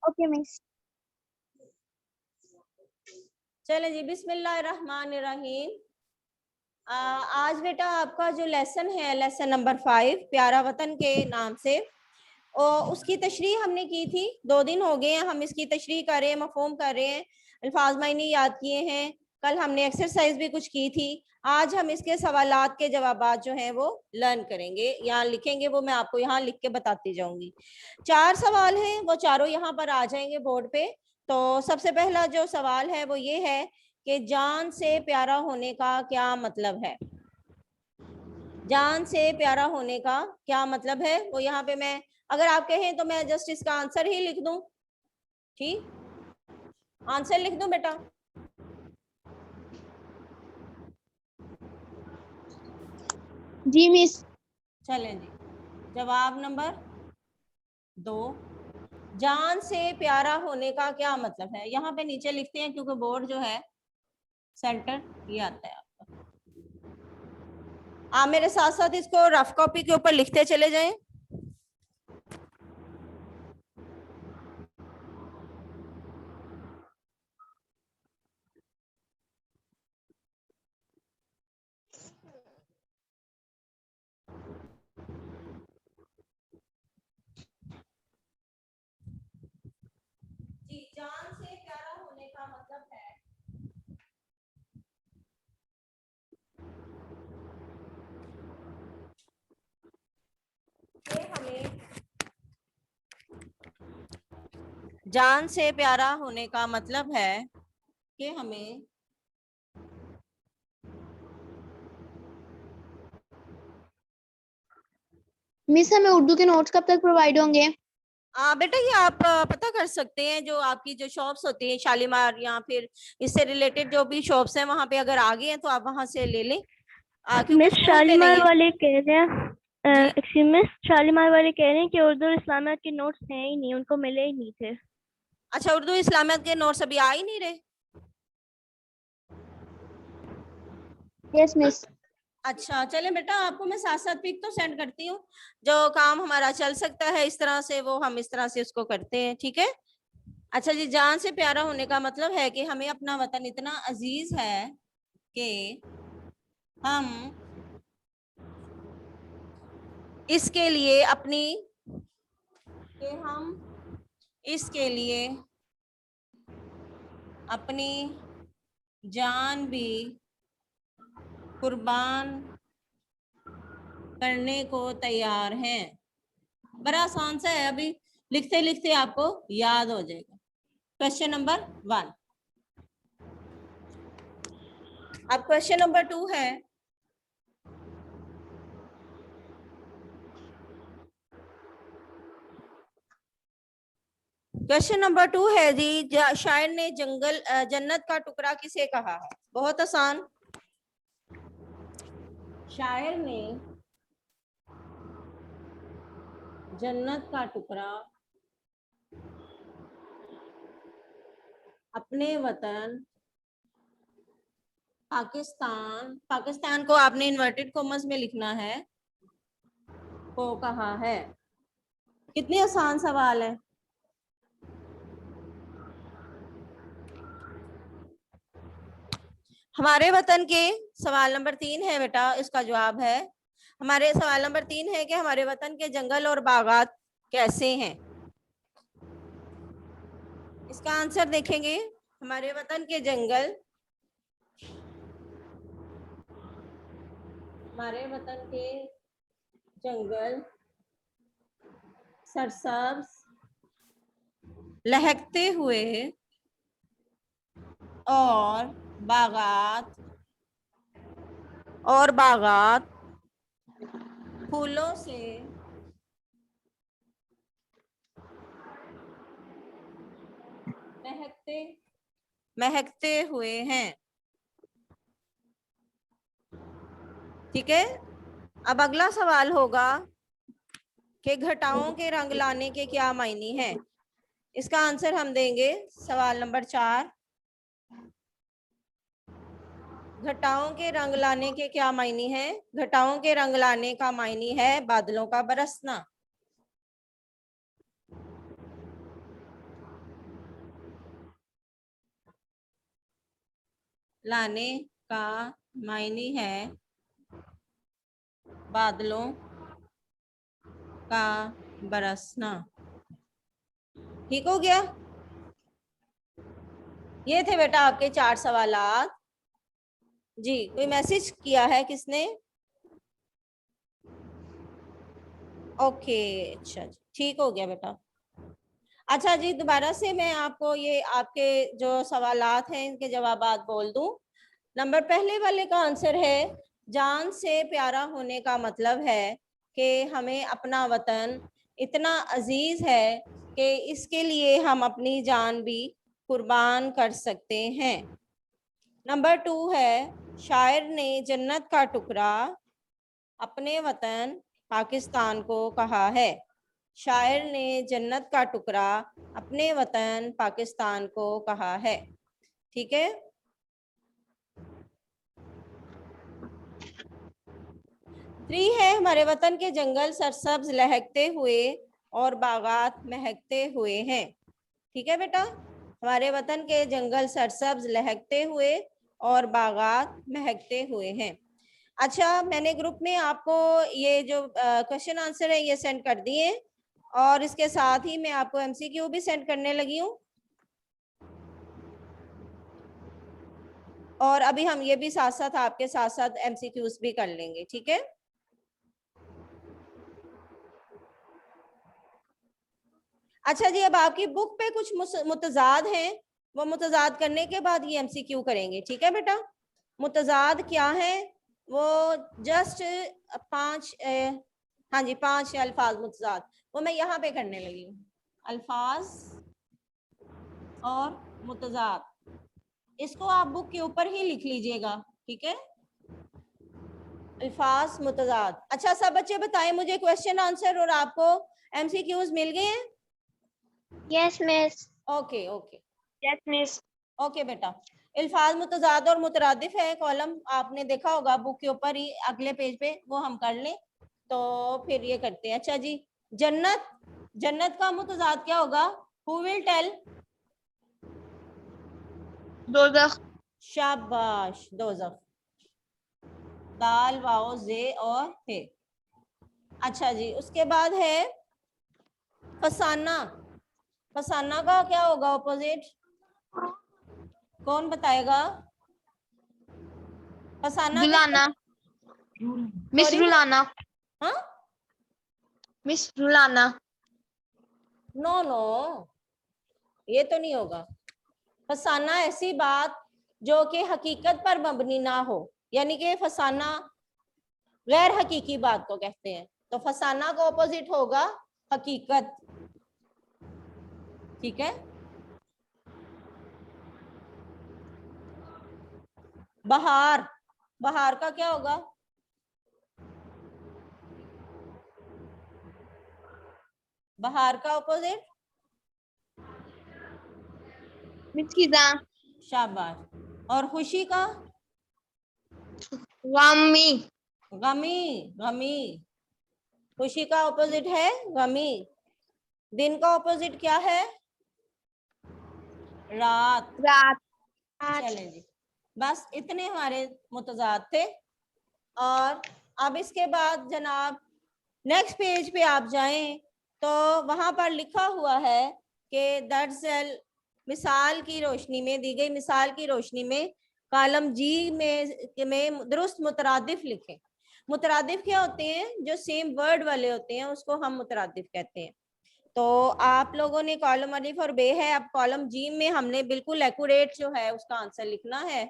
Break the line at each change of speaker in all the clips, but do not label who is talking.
Okay miss.
चले जी, बिस्मिल्लाहिर्रहमानिर्रहीम। आज बेटा आपका जो लेसन है, लेसन नंबर 5 प्यारा वतन के नाम से, और उसकी तशरीह हमने की थी। 2 दिन हो गए हैं हम इसकी तशरीह कर रहे हैं, मफहूम कर रहे हैं, अल्फाज मायने याद किए हैं। कल हमने एक्सरसाइज भी कुछ की थी। आज हम इसके सवालात के जवाबात जो हैं वो लर्न करेंगे, यहाँ लिखेंगे, वो मैं आपको यहाँ लिख के बताती जाऊंगी। 4 सवाल हैं, वो चारों यहाँ पर आ जाएंगे बोर्ड पे। तो सबसे पहला जो सवाल है वो ये है कि जान से प्यारा होने का क्या मतलब है। जान से प्यारा होने का क्या मतलब है, वो यहाँ पे मैं, अगर आप कहें तो मैं जस्ट इसका आंसर ही लिख दूं। ठीक, आंसर लिख दूं बेटा?
जी मिस।
चलें जी, जवाब नंबर 2, जान से प्यारा होने का क्या मतलब है। यहाँ पे नीचे लिखते हैं क्योंकि बोर्ड जो है सेंटर ये आता है आपका। आप मेरे साथ साथ इसको रफ कॉपी के ऊपर लिखते चले जाएं। जी, जान से प्यारा होने का मतलब है कि हमें, जान से प्यारा होने का मतलब है कि हमें
मिस हमें उर्दू के नोट्स कब तक प्रोवाइड होंगे?
बेटा ये आप पता कर सकते हैं, जो आपकी जो शॉप्स होती हैं शालीमार या फिर इससे रिलेटेड जो भी शॉप्स हैं वहाँ पे अगर आ गए हैं तो आप वहाँ से ले लें, क्योंकि
मिस
स्कूल पे नहीं
शालीमार
है।
वाले कह रहे हैं,
जी,
एक्सक्यूज मिस, शालीमार वाले कह रहे हैं कि उर्दू और इस्लामियात के नोट्स हैं ही नहीं, उनको मिले ही नहीं थे।
अच्छा, उर्दू इस्लामियत के नोट्स अभी आ ही नहीं रहे।
Yes miss.
अच्छा, चलें बेटा, आपको मैं साथ साथ पिक तो सेंड करती हूँ। जो काम हमारा चल सकता है इस तरह से, वो हम इस तरह से उसको करते हैं, ठीक है। अच्छा जी, जान से प्यारा होने का मतलब है कि हमें अपना वतन इतना अजीज है कि हम इसके लिए अपनी, कि हम इसके लिए अपनी जान भी कुर्बान करने को तैयार हैं। बड़ा आसान सा है, अभी लिखते लिखते आपको याद हो जाएगा। Question number 1। अब क्वेश्चन नंबर 2 है, क्वेश्चन नंबर 2 है जी, शायर ने जन्नत का टुकड़ा किसे कहा है। बहुत आसान, शायर ने जन्नत का टुकड़ा अपने वतन पाकिस्तान, पाकिस्तान को आपने इन्वर्टेड कॉमर्स में लिखना है, को कहा है। कितने आसान सवाल है। हमारे वतन के सवाल नंबर 3 है बेटा, इसका जवाब है, हमारे सवाल नंबर 3 है कि हमारे वतन के जंगल और बागात कैसे हैं। इसका आंसर देखेंगे, हमारे वतन के जंगल, हमारे वतन के जंगल सरसब्ज, लहकते हुए और बागात फूलों से महकते महकते हुए हैं। ठीक है, अब अगला सवाल होगा कि घटाओं के रंग लाने के क्या मायने हैं। इसका आंसर हम देंगे सवाल नंबर 4। घटाओं के रंग लाने के क्या मायने हैं। घटाओं के रंग लाने का मायने है बादलों का बरसना। लाने का मायने है बादलों का बरसना। ठीक हो गया। ये थे बेटा आपके 4 सवालात। जी, कोई मैसेज किया है किसने? ओके, अच्छा जी, ठीक हो गया बेटा। अच्छा जी, दोबारा से मैं आपको ये आपके जो सवालात हैं इनके जवाबात बोल दूं। नंबर पहले वाले का आंसर है, जान से प्यारा होने का मतलब है कि हमें अपना वतन इतना अजीज है कि इसके लिए हम अपनी जान भी कुर्बान कर सकते हैं। नंबर 2 है, शायर ने जन्नत का टुकड़ा अपने वतन पाकिस्तान को कहा है। शायर ने जन्नत का टुकड़ा अपने वतन पाकिस्तान को कहा है। ठीक है। 3 है, हमारे वतन के जंगल सरसब्ज लहकते हुए और बागात महकते हुए हैं। ठीक है बेटा, हमारे वतन के जंगल सरसब्ज लहकते हुए और बागात महकते हुए हैं। अच्छा, मैंने ग्रुप में आपको ये जो क्वेश्चन आंसर है ये सेंड कर दिए, और इसके साथ ही मैं आपको एमसीक्यू भी सेंड करने लगी हूँ। और अभी हम ये भी साथ साथ आपके साथ साथ एमसीक्यूज भी कर लेंगे। ठीक है। अच्छा जी, अब आपकी बुक पे कुछ मुतजाद हैं, वो मुतजाद करने के बाद ये एमसीक्यू करेंगे। ठीक है बेटा। मुतजाद क्या है? वो जस्ट 5 हाँ जी 5 अल्फाज मुतजाद, वो मैं यहाँ पे करने लगी हूँ। अल्फाज और मुतजाद, इसको आप बुक के ऊपर ही लिख लीजिएगा। ठीक है, अल्फाज मुतजाद। अच्छा, सब बच्चे बताएं मुझे क्वेश्चन आंसर और आपको एमसीक्यूज मिल गए हैं?
Yes miss.
Okay okay
yes miss.
Okay बेटा। अल्फाज मुतजाद और मुतरादिफ है, कॉलम आपने देखा होगा बुक के ऊपर ही अगले पेज पे, वो हम कर लें तो फिर ये करते हैं। अच्छा जी, जन्नत, जन्नत का मुतजाद क्या होगा? Who will tell?
दोज़ख।
शाबाश, दोज़ख। दाल वाओ जे और हे। अच्छा जी, उसके बाद है फसाना। फसाना का क्या होगा ऑपोजिट? कौन बताएगा? फसाना का
रुलाना। Miss
sorry,
रुलाना।
हाँ,
मिस रुलाना।
नो नो, ये तो नहीं होगा। फसाना ऐसी बात जो कि हकीकत पर मबनी ना हो, यानी कि फसाना गैर हकीकी बात को कहते हैं, तो फसाना का ऑपोजिट होगा हकीकत। ठीक है। बहार, बहार का क्या होगा? बहार का ऑपोजिट?
मिस खिजा।
शाबाश। और खुशी का?
वामी।
गमी, गमी। खुशी का ऑपोजिट है गमी। दिन का ऑपोजिट क्या है? रात।
रात।
चलें जी, बस इतने हमारे मुतजाद थे। और अब इसके बाद जनाब नेक्स्ट पेज पे आप जाएं तो वहां पर लिखा हुआ है कि दरअसल मिसाल की रोशनी में, दी गई मिसाल की रोशनी में कॉलम जी में दुरुस्त मुतरादिफ लिखें। मुतरादिफ क्या होते हैं? जो सेम वर्ड वाले होते हैं उसको हम मुतरादिफ कहते हैं। तो आप लोगों ने कॉलम अलिफ और बे है, अब कॉलम जी में हमने बिल्कुल एक्यूरेट जो है उसका आंसर लिखना है,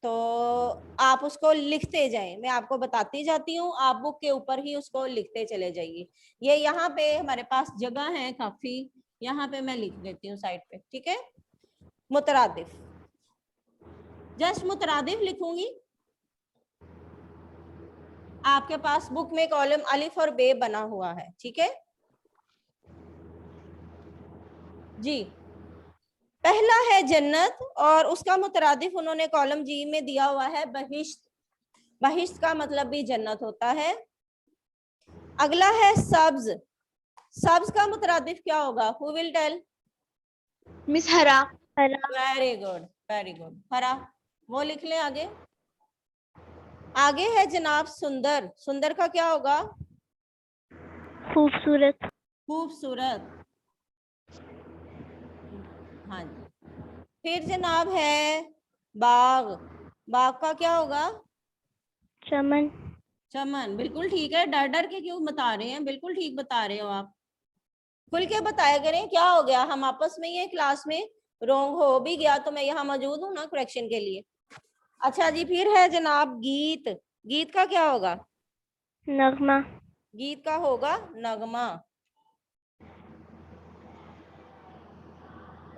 तो आप उसको लिखते जाएं, मैं आपको बताती जाती हूँ, आप बुक के ऊपर ही उसको लिखते चले जाइए। ये यहाँ पे हमारे पास जगह है काफी, यहाँ पे मैं लिख देती हूँ साइड पे। ठीक है। मुतरादिफ, जस्ट मुतरादिफ लिखूंगी। आपके पास बुक में कॉलम अलिफ और बे बना हुआ है। ठीक है जी। पहला है जन्नत और उसका मुतरादिफ उन्होंने कॉलम जी में दिया हुआ है बहिश्त। बहिश्त का मतलब भी जन्नत होता है। अगला है सब्ज। सब्ज का मुतरादिफ क्या होगा? Who will tell?
मिस हरा।
हरा।
Very good, very good. हरा। वो लिख लें आगे। आगे है जनाब सुंदर। सुंदर का क्या होगा?
खूबसूरत।
खूबसूरत। हाँ जी। फिर जनाब है बाग। बाग का क्या होगा?
चमन।
चमन। बिल्कुल ठीक है। डर डर के क्यों बता रहे हैं? बिल्कुल ठीक बता रहे हो आप। खुल के बताया करें। क्या हो गया, हम आपस में ये क्लास में रोंग हो भी गया तो मैं यहाँ मौजूद हूँ ना करेक्शन के लिए। अच्छा जी, फिर है जनाब गीत। गीत का क्या होगा?
नगमा।
गीत का होगा नगमा।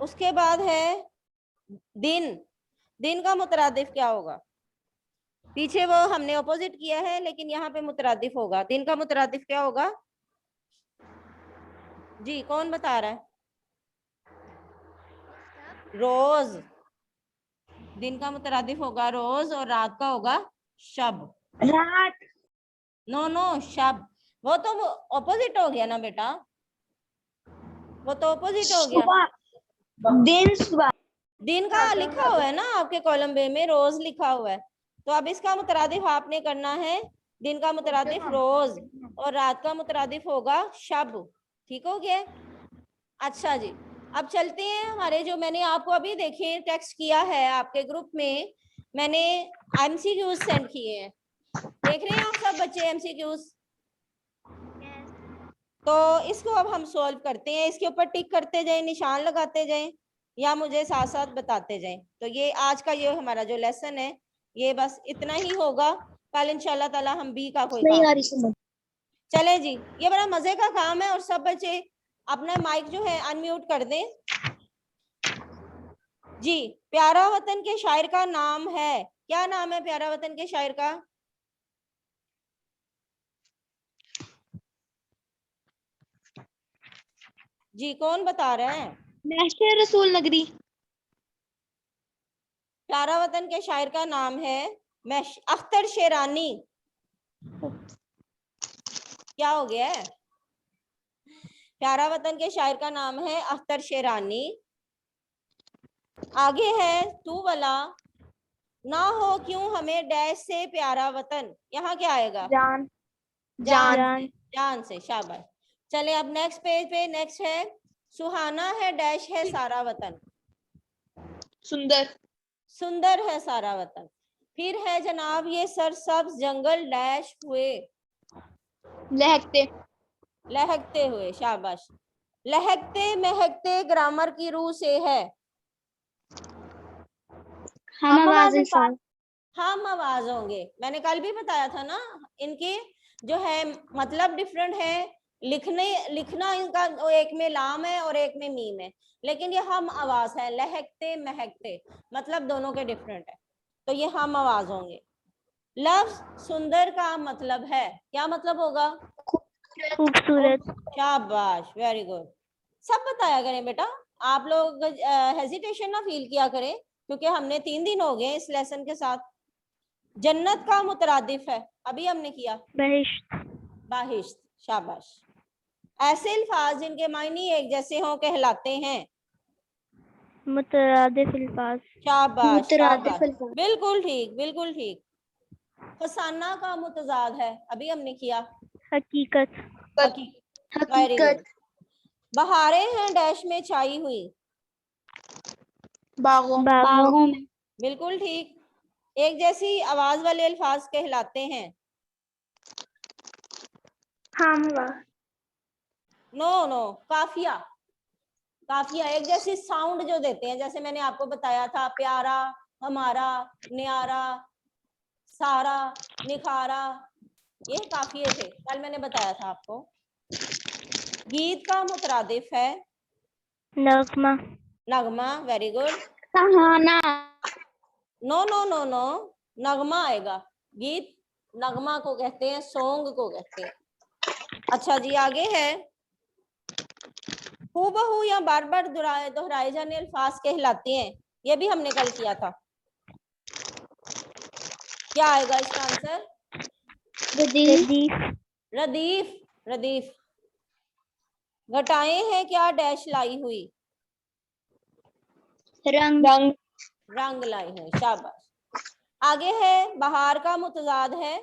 उसके बाद है दिन। दिन का मुतरादिफ क्या होगा? पीछे वो हमने ऑपोजिट किया है लेकिन यहाँ पे मुतरादिफ होगा। दिन का मुतरादिफ क्या होगा जी? कौन बता रहा है? रोज। दिन का मुतरादिफ होगा रोज और रात का होगा शब।
रात।
नो नो, शब। वो तो ऑपोजिट हो गया ना बेटा, वो तो ऑपोजिट हो गया।
सुबह। दिन सुबह।
दिन का लिखा हुआ है ना आपके कॉलम बे में, रोज लिखा हुआ है। तो अब इसका मुतरादिफ आपने करना है। दिन का मुतरादिफ रोज और रात का मुतरादिफ होगा शब। ठीक हो गया? अच्छा जी, अब चलते हैं हमारे जो मैंने आपको अभी देखे टेक्स्ट किया है आपके ग्रुप में, मैंने एमसीक्यूज सेंड किए हैं। देख रहे हैं आप सब बच्चे एमसीक्यूज? तो इसको अब हम सॉल्व करते हैं। इसके ऊपर टिक करते जाएं, निशान लगाते जाएं या मुझे साथ साथ बताते जाएं। तो ये आज का ये हमारा जो लेसन है ये बस इतना ही होगा। कल इंशाल्लाह ताला हम बी का कोई
नहीं
काम।
आ रही समझ।
चले जी, ये बड़ा मजे का काम है और सब बच्चे अपना माइक जो है अनम्यूट कर दें जी। प्यारा वतन के शायर का नाम है, क्या नाम है प्यारा वतन के शायर का? जी कौन बता रहे हैं?
महशर रसूल नगरी।
प्यारा वतन के शायर का नाम है अख्तर शेरानी। क्या हो गया है? प्यारा वतन के शायर का नाम है अख्तर शेरानी। आगे है तू वाला। ना हो क्यों हमें डैश से प्यारा वतन, यहाँ क्या आएगा?
जान।
जान
जान।
से। जान से, शाबाश। चले अब नेक्स्ट पेज पे। नेक्स्ट है सुहाना है डैश है सारा वतन।
सुंदर।
सुंदर है सारा वतन। फिर है जनाब ये सरसब्ज जंगल डैश हुए।
लहकते।
लहकते हुए, शाबाश। लहकते महकते ग्रामर की रूह से है।
हम आवाज इंसान।
हम आवाज होंगे, मैंने कल भी बताया था ना। इनके जो है मतलब डिफरेंट है। लिखना इनका एक में लाम है और एक में मीम है, लेकिन ये हम आवाज है। लहकते महकते मतलब दोनों के डिफरेंट है, तो ये हम आवाज होंगे। लफ्ज सुंदर का मतलब है, क्या मतलब होगा?
खूबसूरत।
शाबाश, वेरी गुड। सब बताया करें बेटा, आप लोग हेजिटेशन ना फील किया करें क्योंकि हमने 3 दिन हो गए इस लेसन के साथ। जन्नत का मुतरादिफ है, अभी हमने किया
बहिश्त।
बाहिश्त। शाबाश। ऐसे अल्फाज जिनके मायने एक जैसे हों कहलाते हैं।
मुतरादिफ अल्फाज।
शाबाश
मुतरादिफ
शाबाश,
अल्फाज।
बिल्कुल ठीक बिल्कुल ठीक। फसाना का मुतजाद है, अभी हमने किया
हकीकत।
हकीकत। Very good. बहारें हैं डैश में छाई हुई।
बागों।
बागों।
में।
बिल्कुल ठीक। एक जैसी आवाज वाले अल्फाज कहलाते हैं।
हमवा।
नो नो, काफिया। काफिया एक जैसी साउंड जो देते हैं, जैसे मैंने आपको बताया था प्यारा, हमारा, न्यारा, सारा, निखारा, ये काफिये थे, कल मैंने बताया था आपको। गीत का मुतरादिफ है
नगमा।
नगमा। Very good.
कहाना।
नो नो नो नो, नगमा आएगा। गीत नगमा को कहते हैं, सॉन्ग को कहते हैं। अच्छा जी, आगे है हूबहू या बार बार दोहराए जाने अल्फाज कहलाते हैं। ये भी हमने कल किया था। क्या आएगा इसका आंसर?
रदीफ।
रदीफ। रदीफ। घटाएं हैं क्या डैश लाई हुई।
रंग।
रंग लाई हुई, शाबाश। आगे है बहार का मुतजाद है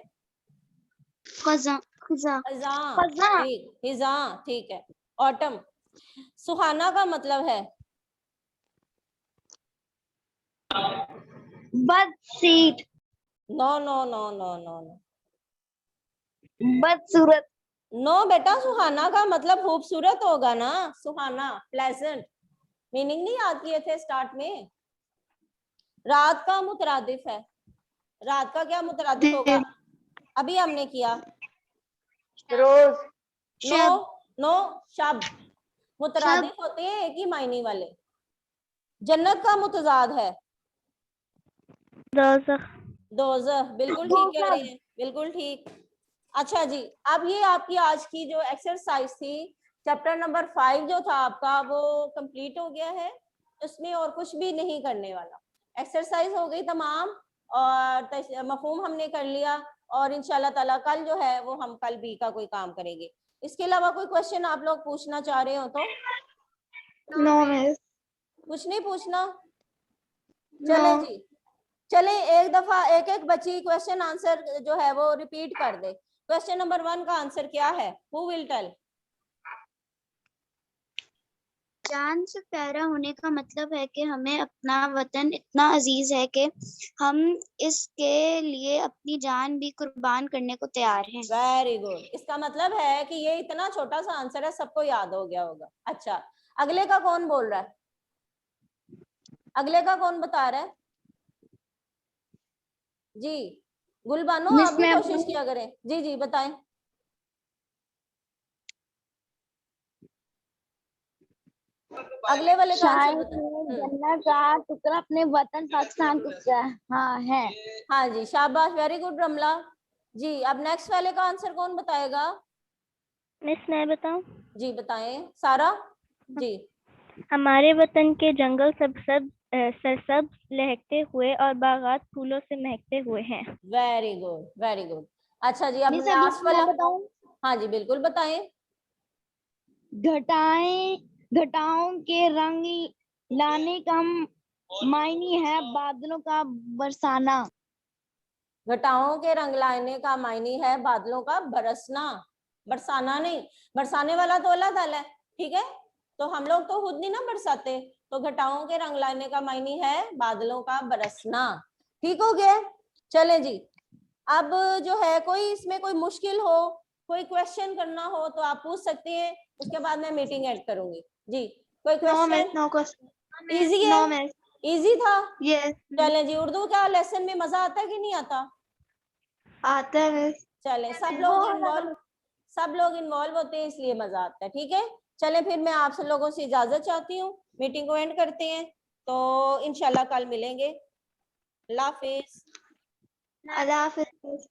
खजा खजा
खज़ां,
खज़ां।
ठीक, हिज़ां, ठीक है। ऑटम। सुहाना का मतलब है
बदसीत
no no no no no no
बदसूरत
नो बेटा, सुहाना का मतलब खूबसूरत होगा ना, सुहाना प्लेजेंट। मीनिंग नहीं याद किए थे स्टार्ट में। रात का मुतरादिफ है, रात का क्या मुतरादिफ होगा, अभी हमने किया।
रोज
नो
शब
नो, शब मुतरादिफ होते हैं एक ही मायने वाले। जन्नत का मुतजाद है
दोज़ख।
दोज़ख, बिल्कुल ठीक कह रहे हैं, बिल्कुल ठीक। अच्छा जी, अब ये आपकी आज की जो एक्सरसाइज थी, चैप्टर नंबर 5 जो था आपका, वो कंप्लीट हो गया है। उसमें और कुछ भी नहीं करने वाला, एक्सरसाइज हो गई तमाम, और मफहूम हमने कर लिया। और इंशाल्लाह ताला कल जो है वो हम कल बी का कोई काम करेंगे। इसके अलावा कोई क्वेश्चन आप लोग पूछना चाह रहे हो तो?
नो मिस
कुछ नहीं पूछना? चले जी, चले एक दफा एक एक बच्ची क्वेश्चन आंसर जो है वो रिपीट कर दे। क्वेश्चन नंबर 1 का आंसर क्या है? Who will tell?
जान से प्यारा होने का मतलब है कि हमें अपना वतन इतना अजीज है कि हम इसके लिए अपनी जान भी कुर्बान करने को तैयार हैं।
Very good. इसका मतलब है कि ये इतना छोटा सा आंसर है, सबको याद हो गया होगा। अच्छा, अगले का कौन बोल रहा है? अगले का कौन बता रहा है जी? गुलबानो, आप
मिस
भी
मैं
कोशिश किया करें। जी जी बताएं। अगले वाले का आंसर
शायद
बताएं।
जन्नत का टुकड़ा अपने वतन पाकिस्तान को हाँ है।
हाँ जी, शाबाश, वेरी गुड रमला जी। अब नेक्स्ट वाले का आंसर कौन बताएगा?
मिस मैं बताऊं?
जी बताएं सारा जी।
हमारे वतन के जंगल सरसब्ज लहकते हुए और बागात फूलों से महकते हुए हैं।
Very good, very good. अच्छा जी, अब
मिस अभी
लास्ट
मैं
वाला।
बताऊं?
हाँ जी बिल्कुल बताएं।
घटाओं के रंग लाने का मायने है बादलों का बरसाना।
घटाओं के रंग लाने का मायने है बादलों का बरसना, बरसाना नहीं। बरसाने वाला तो अल्लाह ताला है, ठीक है, तो हम लोग तो खुद नहीं ना बरसाते। तो घटाओं के रंग लाने का मायने है बादलों का बरसना। ठीक हो गया? चले जी, अब जो है कोई इसमें कोई मुश्किल हो, कोई क्वेश्चन करना हो तो आप पूछ सकते हैं, उसके बाद मैं मीटिंग ऐड करूंगी जी। कोई क्वेश्चन?
No question.
इजी है?
No miss.
इजी था?
यस
चले जी, उर्दू का लेसन में मजा आता है कि नहीं आता?
आता है मिस।
चले, सब लोग इन्वॉल्व होते हैं इसलिए मजा आता है, ठीक है। चले फिर मैं आप सब लोगों से इजाजत चाहती हूँ, मीटिंग को एंड करते हैं, तो इंशाल्लाह कल मिलेंगे। अल्लाह हाफिज।
अल्लाह हाफिज।